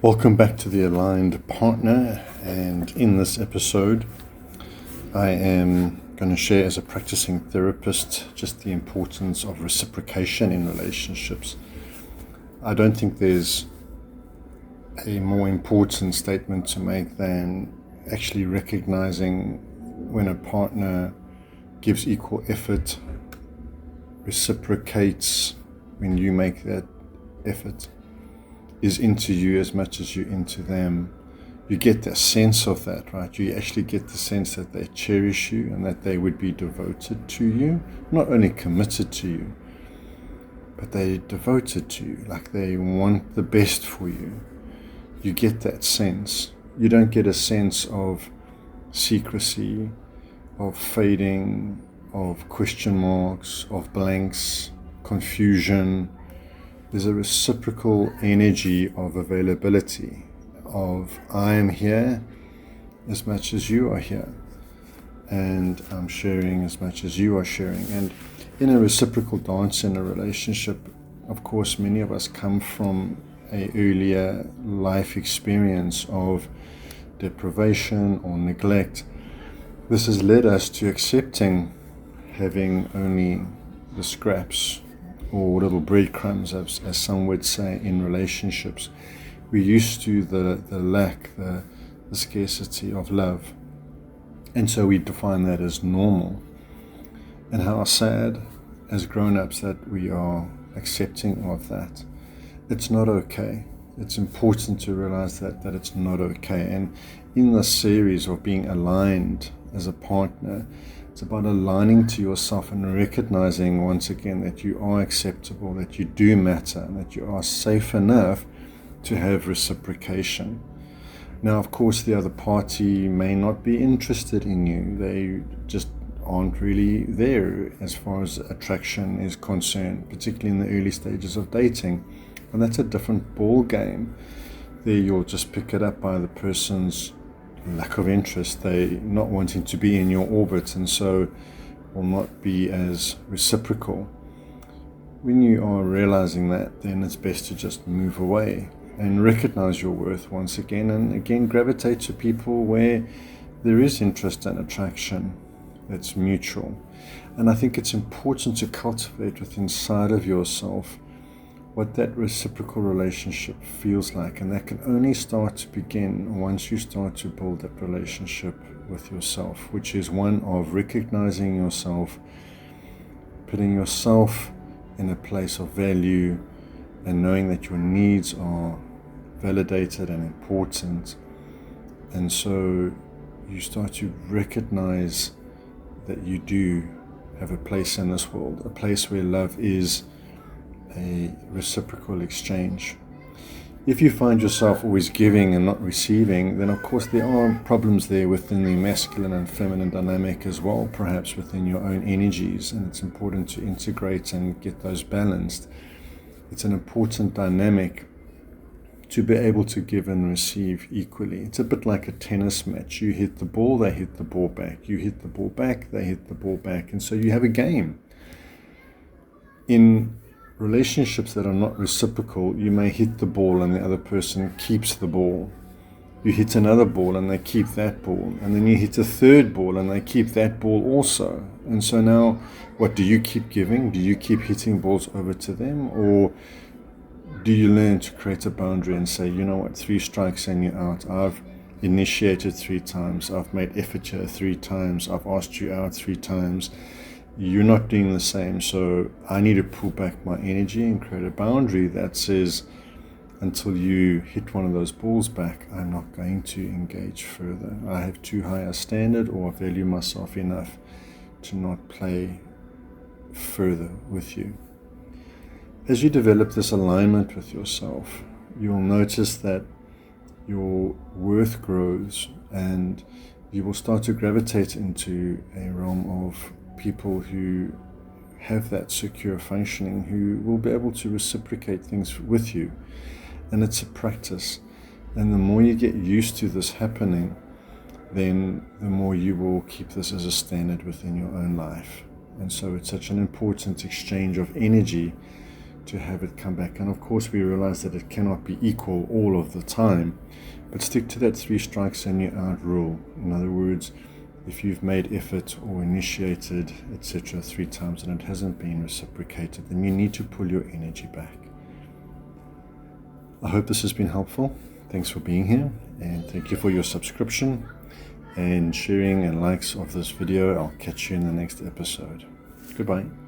Welcome back to the Aligned Partner, and in this episode I am going to share as a practicing therapist just the importance of reciprocation in relationships. I don't think there's a more important statement to make than actually recognizing when a partner gives equal effort, reciprocates when you make that effort, is into you as much as you're into them. You get that sense of that, right? You actually get the sense that they cherish you and that they would be devoted to you, not only committed to you, but they're devoted to you, like they want the best for you. You get that sense. You don't get a sense of secrecy, of fading, of question marks, of blanks, confusion. There's a reciprocal energy of availability, of I am here as much as you are here, and I'm sharing as much as you are sharing. And in a reciprocal dance in a relationship, of course, many of us come from an earlier life experience of deprivation or neglect. This has led us to accepting having only the scraps or little breadcrumbs, as some would say, in relationships. We're used to the lack, the scarcity of love. And so we define that as normal. And how sad as grown-ups that we are accepting of that. It's not okay. It's important to realize that it's not okay. And in this series of being aligned as a partner, it's about aligning to yourself and recognizing once again that you are acceptable, that you do matter, and that you are safe enough to have reciprocation. Now, of course, the other party may not be interested in you. They just aren't really there as far as attraction is concerned, particularly in the early stages of dating. And that's a different ball game. There you'll just pick it up by the person's lack of interest, they not wanting to be in your orbit, and so will not be as reciprocal. When you are realizing that, then it's best to just move away and recognize your worth once again, and again gravitate to people where there is interest and attraction that's mutual. And I think it's important to cultivate within inside of yourself what that reciprocal relationship feels like, and that can only start to begin once you start to build that relationship with yourself, which is one of recognizing yourself, putting yourself in a place of value, and knowing that your needs are validated and important. And so you start to recognize that you do have a place in this world, a place where love is a reciprocal exchange. If you find yourself always giving and not receiving, then of course there are problems there within the masculine and feminine dynamic as well, perhaps within your own energies, and it's important to integrate and get those balanced. It's an important dynamic to be able to give and receive equally. It's a bit like a tennis match. You hit the ball, they hit the ball back. You hit the ball back, they hit the ball back. And so you have a game. In relationships that are not reciprocal, you may hit the ball and the other person keeps the ball. You hit another ball and they keep that ball. And then you hit a third ball and they keep that ball also. And so now, what do you keep giving? Do you keep hitting balls over to them? Or do you learn to create a boundary and say, you know what, 3 strikes and you're out. I've initiated 3 times. I've made effort here 3 times. I've asked you out 3 times. You're not doing the same, so I need to pull back my energy and create a boundary that says, until you hit one of those balls back, I'm not going to engage further. I have too high a standard, or I value myself enough to not play further with you. As you develop this alignment with yourself, you'll notice that your worth grows, and you will start to gravitate into a realm of people who have that secure functioning, who will be able to reciprocate things with you. And it's a practice. And the more you get used to this happening, then the more you will keep this as a standard within your own life. And so it's such an important exchange of energy to have it come back. And of course we realize that it cannot be equal all of the time, but stick to that 3 strikes and you're out rule. In other words, if you've made effort or initiated, etc. 3 times and it hasn't been reciprocated, then you need to pull your energy back. I hope this has been helpful. Thanks for being here, and thank you for your subscription and sharing and likes of this video. I'll catch you in the next episode. Goodbye.